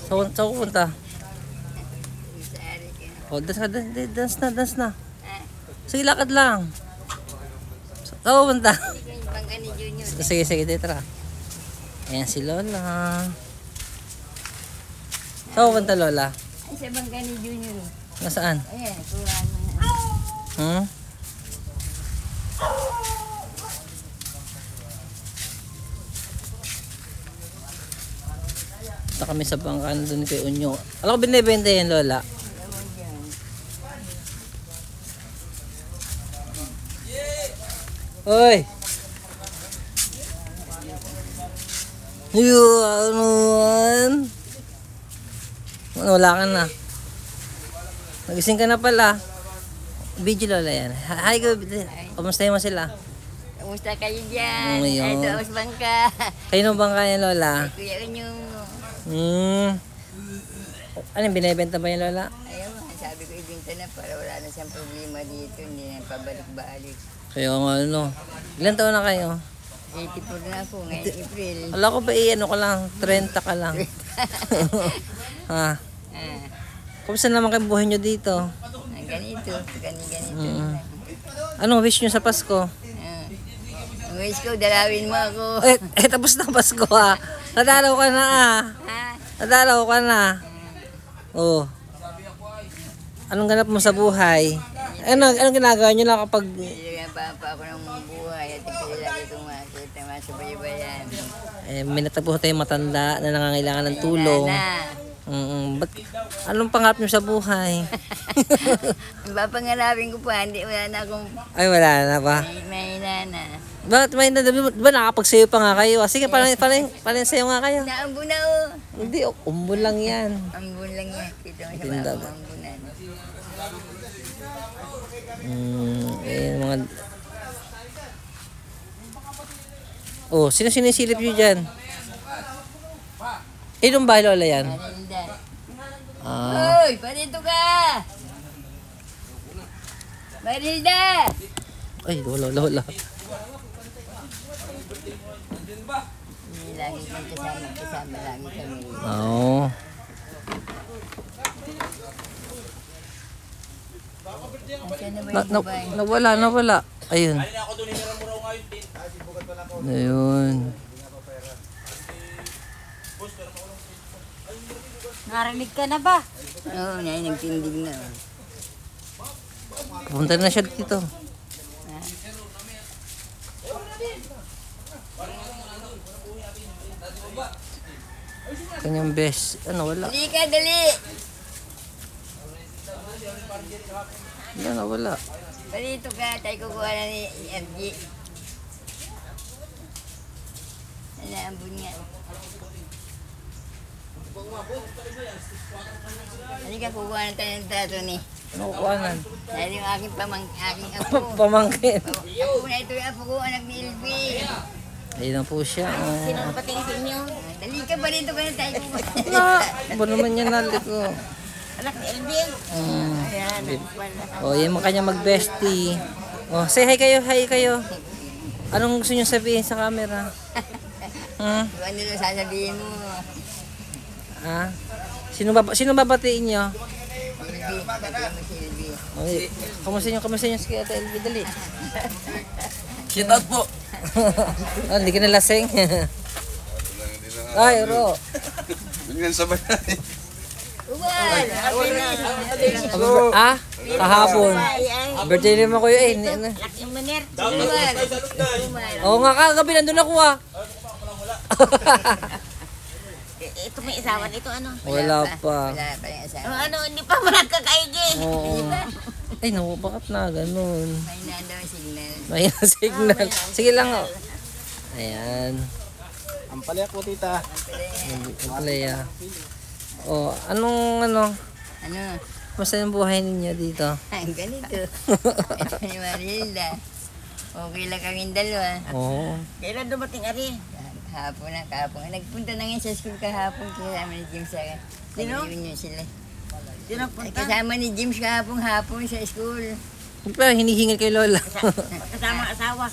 Saan ko punta? Oh, dance na. Sige, lakad lang. Saan ko punta? Sige, tara. Ayan si Lola. Saan ko punta, Lola? Ay, sa bangka ni Junior. Nasaan? Ayan, kuhaan mo na. Punta kami sa bangka doon kay Unyo. Alam ko binibenta yan, Lola. Hoy! Ano yan? Wala ka na. Nagising ka na pala. Video, Lola yan. Hi, kamusta mo sila? Kamusta kayo dyan? Ngayon. Ay, ito, bangka. Kayo nung bangka yan, Lola? Kuya Unyo. Ano, binibenta ba yan, Lola? Ayaw, sabi ko ibinta na para wala na siyang problema dito. Hindi na pabalik-balik. Kaya nga, ano. Ilan taon na kayo? 84 na ako ngayong April. Wala ko ba ano ko lang, 30 ka lang. Ha? Kumusta naman kayo buhay nyo dito? Ganito. Anong wish nyo sa Pasko? Ang wish ko, dalawin mo ako. Tapos na Pasko ha. Nadalaw ka na Nadalaw ka na. Oh. Anong ganap mo sa buhay? Anong ginagawa nyo lang kapag... Nilagapan pa ako ng buhay at lagi kong makita, masubaybayan. May natagpo tayong matanda na nangangailangan ng tulong. Ba't, anong pangarap nyo sa buhay? Papangarapin ko pa, wala na akong... Ay, wala na ba? Mahina na. Bakit may ba nakapagsayo pa nga kayo? Sige, parang sayo nga kayo. Naambo na o. Hindi, umbo lang yan. Ambon lang yan. Kita mo Tinda sa ba? mga ambunan. Mga... Oh, sino sinisilip nyo dyan? Inong ba, Lola yan? Marilda. Ah. Hoy, parito ka! Marilda! Ay, Lola. Hindi lagi kang kasama lagi kami. Oo. Asan na ba yung babae? Nawala. Ayun. Ayun. Narinig ka na ba? Oo, nagtindig na. Punta na siya dito. Kanyang best. Wala. Dali ka, dali! Yan, wala. Parito ka, tayo kukuha na ni FG. Naambun nga. Halika, kukuha na tayo ng trato ni. Ano kukuhanan? Dahil yung aking apo. Pamangkin. Apo na ito yung apo ko, anak ni Elvi. Ayun na po siya. Sino ang patingin sa inyo? Dali ka, parito ka na tayo kukuha. Ba naman yan nalit ko. Anak ni Elvi. Ayan, Oh, yan mga kanya mag-bestie. Oh, say hi kayo. Anong gusto niyo sabihin sa camera? Ano lang sasabihin mo? Sino babatiin niyo? Elvi, pati mo si Elvi. Okay. Kamusta niyo si Ate Elvi, dali. Shout out po. Hindi ka nalasing. Ay, Ro. Ganyan sabay natin. Uwan! Kahapon. Birthday naman ko yun Laking maner. Uwan! Oo nga, kagabi nandun ako Ito may isawan. Ito ano? Wala pa. Wala pa yung asawa. Hindi pa mo nagkakaigi. Oo. Ay, naku, bakit na ganun? May nanda ang signal. May signal. Sige lang, Ayan. Ang palaya po, tita. Playa. Oh, anong Ano? Basta yung buhay ninyo dito? Ganito. Ito ni Marilda. Okay lang kaming dalawa. Oo. Kailan dumating ari? Kahapon. Nagpunta na ngayon sa school kahapon. Kasama ni James sa Sino? Nag-reunion sila. Sino punta? Kasama ni James hapon sa school. Pero hinihingal kay Lola. Kasama asawa.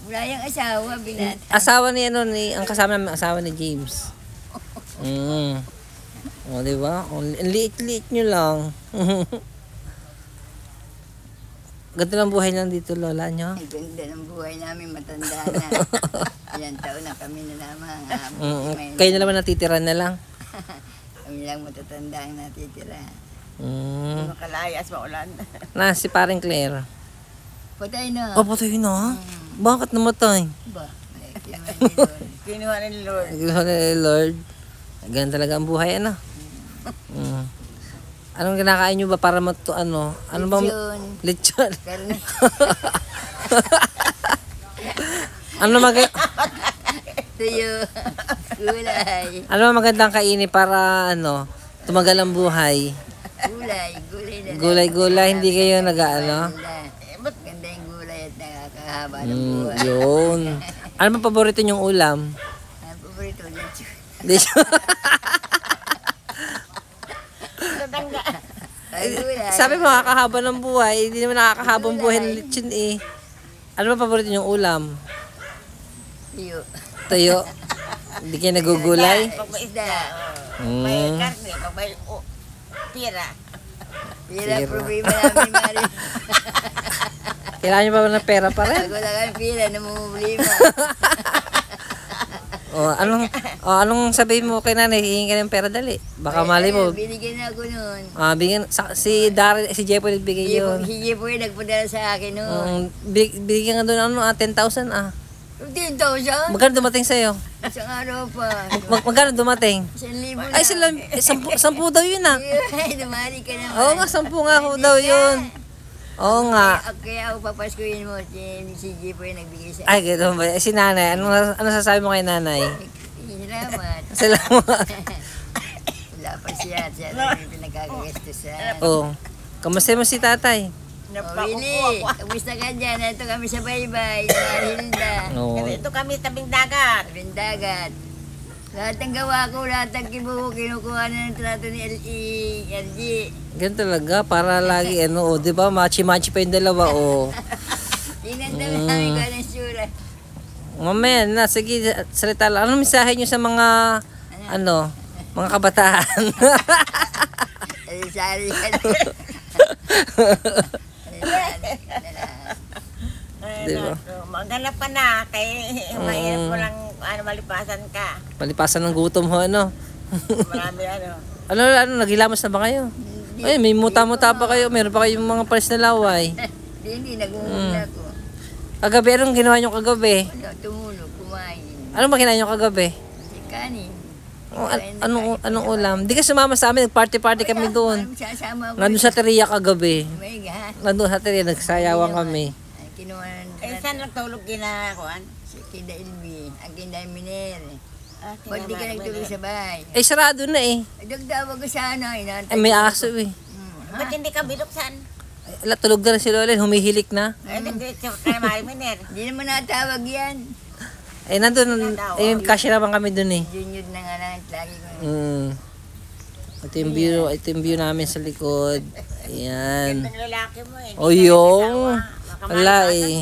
Wala yung asawa, binata. Asawa ni ang kasama namin, asawa ni James. O, di ba? O, ang liit-liit nyo lang. Ganito lang buhay lang dito, Lola nyo. Ay, ganda ng buhay namin, matanda na. Ilang taon na kami na lamang. Kayo na naman natitira na lang. Kami lang matatanda ang natitira. Makalayas, maulan. Na, si paring Claire. Patay na. Oh, patay na. Bakit namatay? Ba? Ay, kinuha ni Lord. Kinuha ni Lord. Naglaho ni Lord. Ganyan talaga ang buhay, ano? Anong kinakain nyo ba para ano? Ano bang... Lechon. Lechon. Karne. Ano Tuyo. Gulay. ano ba magandang kainin para tumagal ang buhay? Gulay na. Gulay-gulay, hindi kayo nag-ano? Ganda yung gulay at nakakahaba ng buhay. Yun. Ano ba paborito nyong ulam? Ang paborito, lechon. Lechon. Ay, gulay. Sabi mo, nakakahaba ng buhay. Hindi naman nakakahabang buhay ng lechon eh. Ano ba paborito nyong ulam? Tuyo. Tuyo. Hindi kayo nagugulay? Pag may isda, oh. may karne, pag may pira. Pira, problema namin, Mari. Kailangan nyo ba ng pera pa rin? Ako lang ang pira, namumulima. Anong sabihin mo kay nanay? Hihingi ka ng pera dali. Baka mali mo. Binigyan na ako noon. Si Jeffoy nagbigay yun. Sige po yung nagpadala sa akin noon. Bigyan nga doon 10,000 ah. 15,000? Magkano dumating sa'yo? Isang araw pa. Magkano dumating? 1,000 na. Ay, 10 daw yun ah. Ay, dumali ka naman. Oo nga, 10 nga ako daw yun. Oo nga. Kaya ako papaskuhin mo. Si G po yung nagbigay sa Ay, gano'n ba? Si nanay, ano sasabi mo kay nanay? Salamat. Salamat. Wala pa siya. Siya lang yung pinagkakagastusan. Oo. Kamusta mo si tatay? Willie, kamusta ka dyan? Ito kami sa baybay. Sa Hilda. Oo. Ito kami tabing dagat. Bindagat. Lahat ng gawa ko, lahat ng kibuko, kinukuha na ng trato ni LG. Ganun talaga, para lagi, di ba? Machi-machi pa yung dalawa, Tingnan namin kung anong sura. Mamaya na, sige, salita lang. Anong mensahe nyo sa mga, mga kabataan? Ay, sorry ka na. Diba? Maghanap ka na, kay mahirap mo lang malipasan ka. Palipasan ng gutom ho, Marami naghilamos na ba kayo? Ay, may muta-muta pa kayo. Meron pa kayong mga palis na laway. Hindi, nagmumula ko. Kagabi, anong ginawa nyo kagabi? Tumulog, kumain. Ano ba ginawa nyo kagabi? Si Kanin. Anong ulam? Di ka sumama sa amin, nag-party-party kami doon. Parang sasama ko. Nandun sa teriya kagabi. May ga. Nandun sa teriya, nagsayawan kami. Ay, kinuha ng Eh, saan nagtulog ginakuan? si Kinda Ilbi. Ang Kinda Miner. Ba't di ka nagtulog sa bahay? Eh, sarado na eh. Dagdawag ko sana. Eh, may aso eh. Ba't hindi ka binuksan? Ala, tulog na rin si Lola, humihilik na. Eh, nag-diretso ka na Mariminer. Hindi naman natawag yan. Eh, nandun, kasi naman kami dun eh. Junior na nga lang. Lagi ko. Ito yung view namin sa likod. Ayan. Ang lalaki mo eh. O yung, wala eh.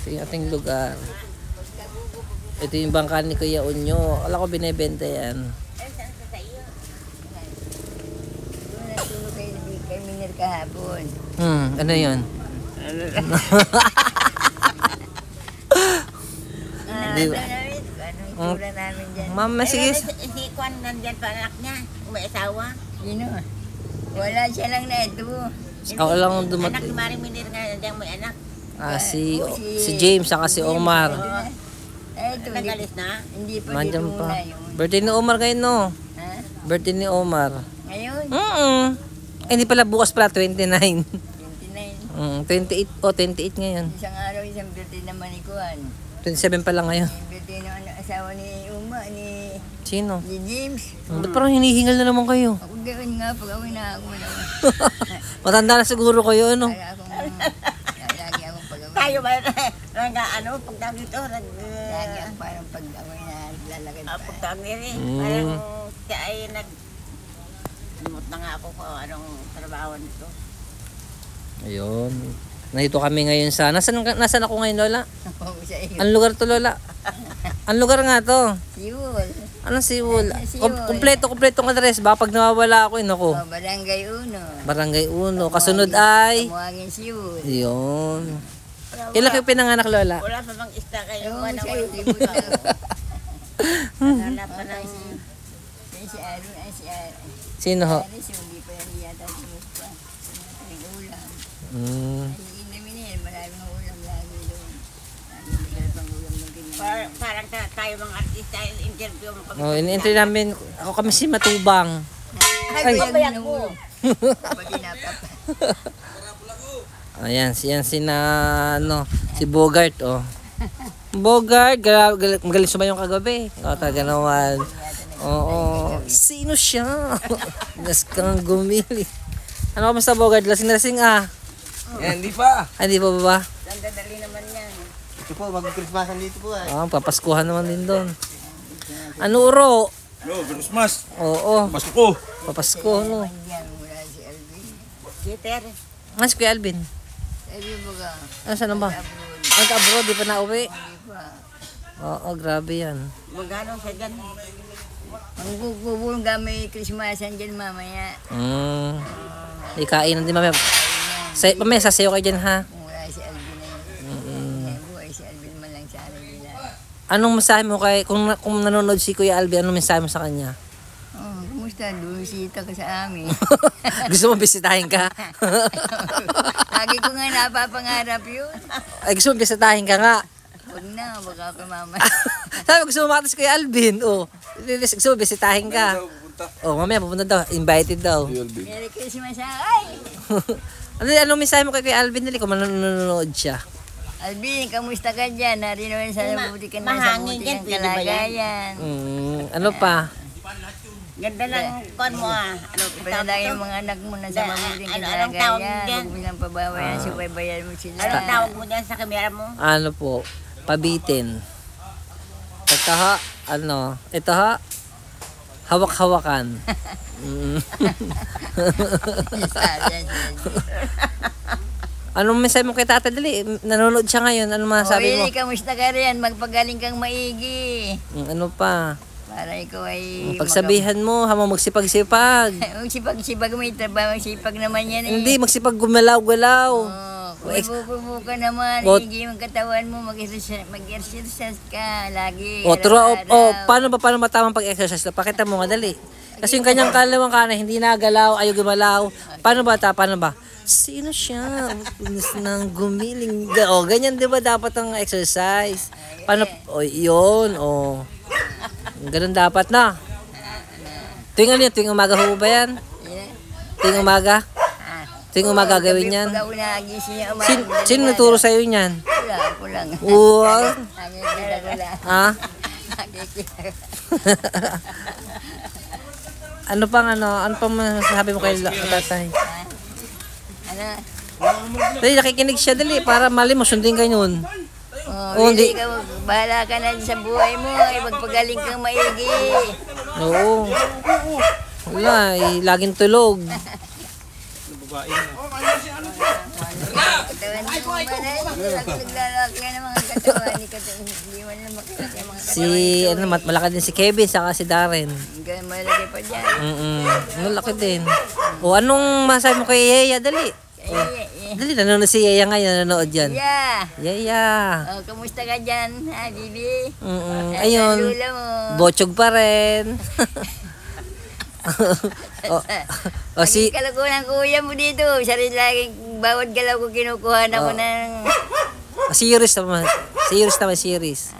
Ito yung ating lugar. Ito yung bangka ni Kuya Unyo. Wala ko binibenta yan. Doon natulog kay Miner kahapon. Ano yun? Di ba? Anong itsura namin dyan? Mama, sige. Si Kwan nandyan pa anak niya. May asawa. Sino? Wala siya lang na ito. Ako lang Anak ni dumating. Mariminer nga nandyan may anak. Si James, saka si Omar. Ito, Nagalis na. hindi pa Nandyan dito pa. na yung... Birthday ni Omar ngayon, no? Ha? Birthday ni Omar. Ngayon? Hindi pala bukas pala, 29. 29. 28 ngayon. Isang araw, isang birthday naman ni Kuan. 27 pala ngayon. Yung birthday ng asawa ni Uma, ni Sino? James. Ba't parang hinihingal na naman kayo? Ako gawin nga, pag ako na ako na. Matanda na siguro kayo, ano? Kaya akong, lagi akong pag-awin. Tayo ba? Pagtawag ito. Lagi akong parang pag-awin na lalagay pa. Pagtawag nila eh. Parang siya ay Limot na nga ako kung anong trabaho nito. Ayun. Nandito kami ngayon sa... Nasaan ako ngayon, Lola? Oo, sa iyo. Anong lugar to, Lola? Anong lugar nga to? Siwol. Anong Siwol? Siwol. Kompletong address. Baka pag nawawala ako, ako. Oh, Barangay Uno. Barangay Uno. Kasunod ay... Kamuhangin Siwol. Yun. Kailan kayo pinanganak, Lola? Wala pa bang ista kayo? Oo, Wala sa pa iyo. Wala pa lang. Si Aaron ay si Aaron. Sino ho? Aris, hindi pa yan yata sumusta. Nag-ulam. Mm. Ay, inamin yan. Maraming ulam lagi doon. Ang pang ulam ng ganyan. Parang tayo mga artista, interview mo kami. Oh, in-entry namin. Ako kami si Matubang. Ay, Pabayag mo. Pati napapa. Ayan, si na, ano, si Bogart, oh. Bogart, magaling sumayong kagabi. O, talaga naman. Oo. Sino siya? Gas kang gumili. Ano kamusta, Bogart? Lasing-lasing, ah. Yan, hindi pa. Ay, di pa ba? Dandadali naman yan. Ito po, mag-Christmasan dito po Ah, papaskuhan naman din doon. Ano, Uro? Yo, Christmas. Oo, Pasko ko. papasko, no. Yan, mula si Alvin. Peter. Ah, si Kuya Alvin. Alvin mo ka. Ah, saan ba? Abroad. Nag-abroad, di pa nauwi. Hindi pa. Oo, grabe yan. Magano sa dyan? Ang bubulong gamay Christmasan dyan mamaya. Ikain din mamaya. Mamaya sasayo kayo dyan, ha? Mula si Alvin na yun. Yan buhay si Alvin man lang sa araw nila. Anong mensahe mo kung nanonood si Kuya Alvin, anong mensahe mo sa kanya? Oh, kumusta? Dumisita ka sa amin. Gusto mo bisitahin ka? Lagi ko nga napapangarap yun. Ay, gusto mo bisitahin ka nga. Huwag na, baka ako mama. Sabi, gusto mo makita si Kuya Alvin. Oh, gusto mo bisitahin ka. Oh, mamaya pupunta daw. Invited daw. Merry Christmas ha. Ay! Anong mensahe mo kay Kuya Alvin? Dali, kung manonood siya. Alvin, kamusta ka dyan? Narino rin sa mabuti ka na sa Mahangin mabuti yan, kang pwede ba yan? kalagayan. Ano pa? Ganda ng kon mo ah. Ano, Panalangin yung mga anak mo na sa mabuting anong tawag kalagayan. dyan? Huwag mo lang pabawayan, subaybayan mo sila. Anong tawag mo dyan sa kamera mo? Ano po? Pabitin. Ito ha, ano? Ito ha? Hawak-hawakan. Anong mensahe mo kay Tata? Dali, nanonood siya ngayon. Anong masasabi mo? Willie, kamusta ka rin? Magpagaling kang maigi. Ano pa? Para ikaw ay... Pagsabihan mo, hamang magsipag-sipag. Magsipag-sipag mo yung trabaho. Magsipag naman yan eh. Hindi, magsipag gumalaw-galaw. Kung ibububo ka naman, O- hindi yung katawan mo, mag-exercise ka lagi. O, turo, araw-araw. paano ba tamang pag-exercise? Pakita mo nga, dali. Kasi yung kanyang kalawang kanan, hindi nagalaw, ayaw gumalaw. Paano ba? Sino siya? Pinis ng gumiling. O, ganyan di ba dapat ang exercise? Paano? O, yun, o. Ganun dapat na. Tuwing umaga ho ba yan? Yeah. Tuwing umaga? Ah. Tuwing umaga gawin yan? Pag ako nagising yung umaga. Sino nagturo sa'yo yan? Wala, ako lang. Wow. Nakikita ko lang. Ha? Nakikita ko. Ano pang masasabi mo kay tatay? Ano? Dali, nakikinig siya, dali, para mali mo, sundin ka yun. Oh, hindi ka, bahala ka na sa buhay mo. Ay, magpagaling kang maigi. Oo. Wala, laging tulog. Katawan mo ba na? Naglalaki ka ng mga katawan. Hindi mo na makikita yung mga katawan. Malaki din si Kevin, saka si Darren. Hanggang malaki pa dyan. Malaki din. O, anong masabi mo kay Yeya, dali? Dali, nanonood si Yeya ngayon, nanonood dyan. Yeah. Yeya. Oh, kamusta ka dyan, ha, Bibi? Ayun, Lula mo. botsog pa rin. o si... Kalago ng kuya mo dito. Sarili laging bawat galaw ko kinukuha na ko ng... Si Yuris naman. Si Yuris.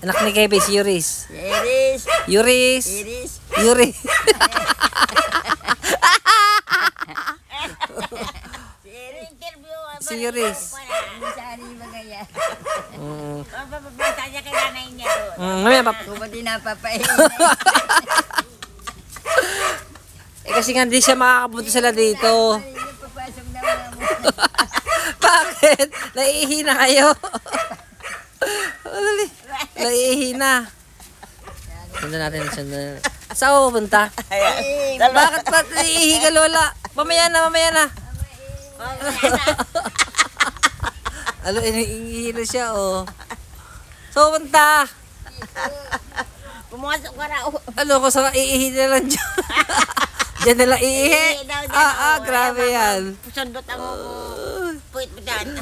Anak ni Kevin, si Yuris. Iris. Yuris. Iris. Yuris. Interview. Si Yuris. Saan yung bagaya? Bababasa niya kay nanay niya doon. Mamaya, Kung pati napapain. kasi nga hindi siya makakapunta sila dito. Papasok na mga mo. Bakit? Naiihina kayo. Dali. Naiihina. Sundan natin. Saan ako pupunta? Ayan. Bakit pa iihi ka, Lola? Mamaya na, mamaya na. Ano, iniihilo siya, oh. So, punta. Pumasok ka raw. Ano, kung saan iihi na lang dyan. Diyan na lang iihi. Iihi daw dyan, Grabe yan. Sundot ang puwit mo dyan.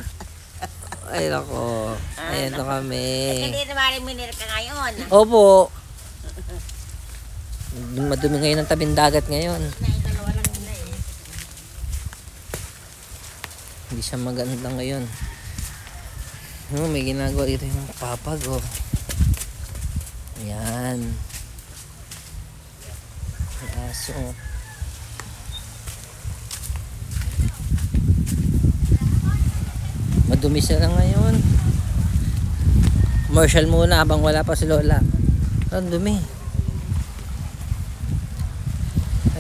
Ay, nako. Ayan na kami. Hindi naman minir ka ngayon. Opo. Madumi ngayon ang tabing dagat ngayon. Hindi siya maganda ngayon. May ginagawa dito yung papag, oh. Ayan. May aso. Madumi siya na ngayon. Commercial muna habang wala pa si Lola. Ang dumi.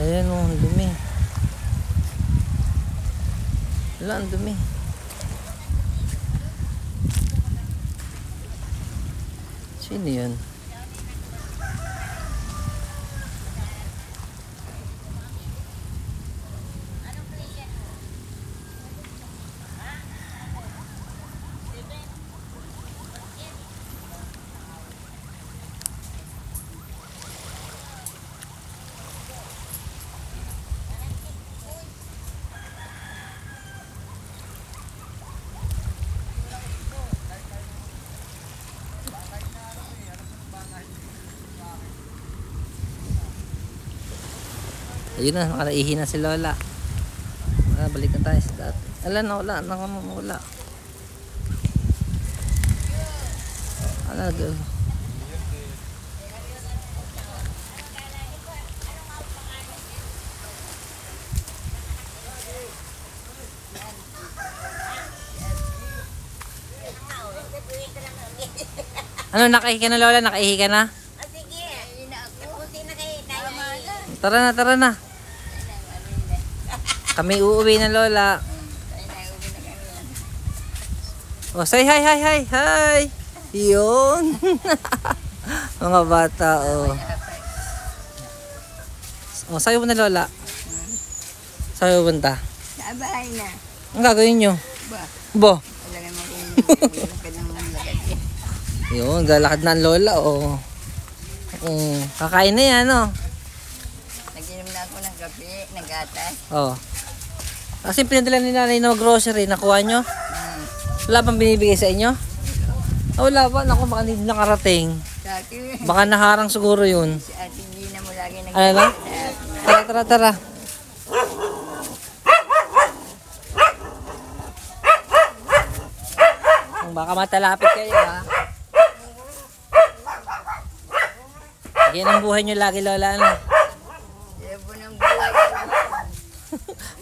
Ayan, oh, ang dumi. Wala, ang dumi. Sino yun? Ayun na, nakalaihi na si Lola. Balikan tayo sa dati. Ala, nawala. Nakamamula. Ala, girl. Ano, nakaihi ka na, Lola? Nakaihi ka na? Sige, buti na kayo tayo. Tara na, tara na. Kami uuwi na, Lola. Oh, say hi, hi, hi, hi. Yun. Mga bata, oh. Oh, sa'yo mo na, Lola. Sa'yo punta. Sa bahay na. Ang gagawin nyo? Ba? Bo. Wala naman kung ka ng lagay. Yun, galakad na ang Lola, oh. Kakain na yan, oh. Nag-inom na ako ng kape, ng gatas. Oh. Kasi pinadala ni nanay na grocery, nakuha nyo? Wala pang binibigay sa inyo? Ah, wala ba? Naku, baka hindi nakarating. Dati, Baka naharang siguro yun. si Ate Gina mo lagi nag- Ano? Tara, tara, tara. Baka matalapit kayo, ha? Yan ang buhay nyo lagi, Lola, ano? Lebo ng buhay.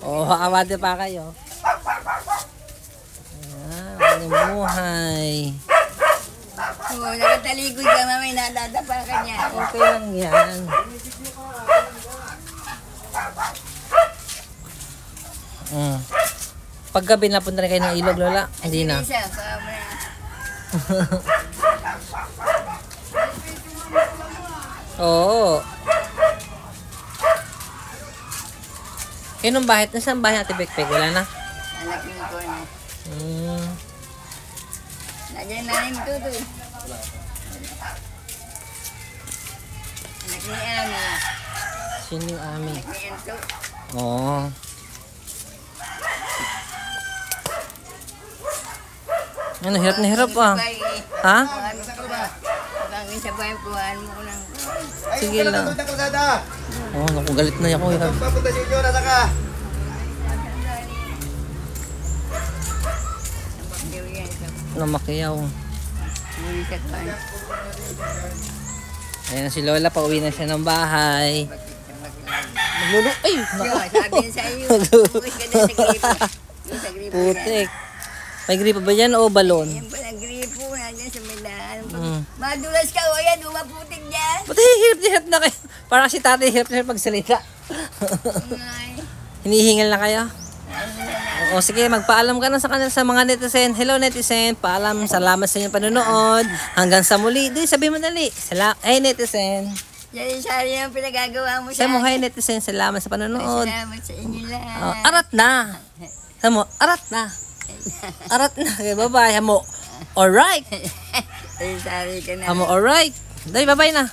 Oo, makawate pa kayo. Ayan, ang buhay. Oo, nakatalikod ka, mamay nadadapa ka niya. Okay lang yan. Paggabi napunta na kayo ng ilog, Lola? Hindi na. Isa, kasama na. Oo. Kinong bahay? Nasaan bahay natin, Bekpek? Wala na? Anak ni ko na. Nandiyan na rin tutoy. Anak ni Ami. Sino yung Ami? Anak ni Enzo. Oo. Ano, hirap na hirap, ah. Ha? Ano ko ba? Pag isa ba yung kuhaan mo ko ng... Sige lang. Oo, naku, galit na ako. Yan. Papunta sa inyo, nasa ka. Namakiyaw. Muli sa kuhaan. Ayan na si Lola, pauwi na siya ng bahay. Maglulu... Ay! Sabi niya sa iyo. Bukos ka na sa gripo. Yung sa gripo yan. Putik. May gripa ba dyan o balon? Yan pala gripo. Nandiyan sa milaan. Madulas ka o yan. Umaputik dyan. Ba't hirap na kayo? Parang si tatay hirap na pagsalita. Ay. Hinihingal na kayo? O sige, magpaalam ka na sa kanila sa mga netizen. Hello netizen, paalam. Salamat sa inyong panonood. Hanggang sa muli. Di, sabi mo dali. Hey netizen. Sari-sari ang pinagagawa mo Sa sa mo, hi netizen, salamat sa panonood. Salamat sa inyo lahat. Oh, arat na. Sa mo, arat na. Arat na. Okay, bye-bye. Hamo, alright. Sari-sari ka na. Hamo, alright. Dahil, bye-bye na.